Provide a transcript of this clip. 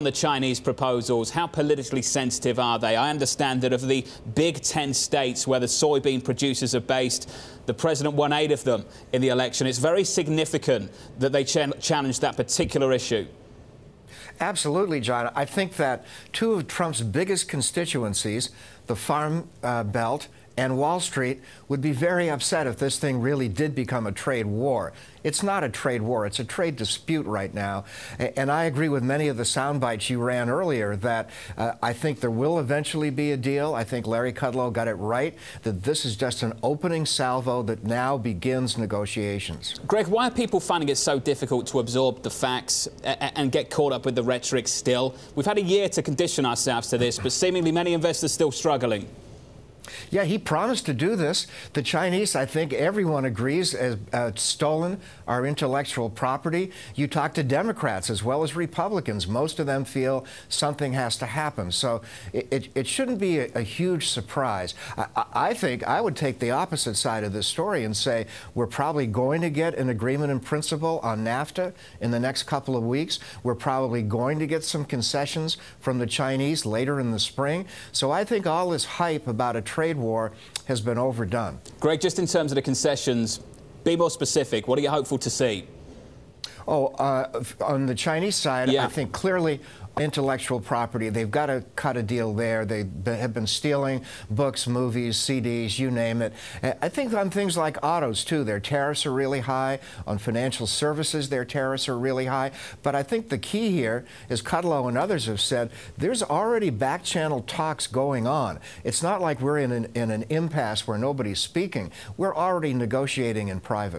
The Chinese proposals, how politically sensitive are they? I understand that of the big 10 states where the soybean producers are based, the president won 8 of them in the election. It's very significant that they challenged that particular issue. Absolutely, John. I think that 2 of Trump's biggest constituencies, the Farm Belt and Wall Street, would be very upset if this thing really did become a trade war. It's not a trade war. It's a trade dispute right now. And I agree with many of the sound bites you ran earlier that I think there will eventually be a deal. I think Larry Kudlow got it right, that this is just an opening salvo that now begins negotiations. Greg, why are people finding it so difficult to absorb the facts and get caught up with the rhetoric still? We've had a year to condition ourselves to this, but seemingly many investors still struggling. Yeah, he promised to do this. The Chinese, I think everyone agrees, have stolen our intellectual property. You talk to Democrats as well as Republicans. Most of them feel something has to happen. So it shouldn't be a huge surprise. I think I would take the opposite side of this story and say we're probably going to get an agreement in principle on NAFTA in the next couple of weeks. We're probably going to get some concessions from the Chinese later in the spring. So I think all this hype about a trade war has been overdone. Greg, just in terms of the concessions, be more specific. What are you hopeful to see? On the Chinese side, I think clearly intellectual property, they've got to cut a deal there. They have been stealing books, movies, CDs, you name it. I think on things like autos, too, their tariffs are really high. On financial services, their tariffs are really high. But I think the key here, as Kudlow and others have said, there's already back-channel talks going on. It's not like we're in an impasse where nobody's speaking. We're already negotiating in private.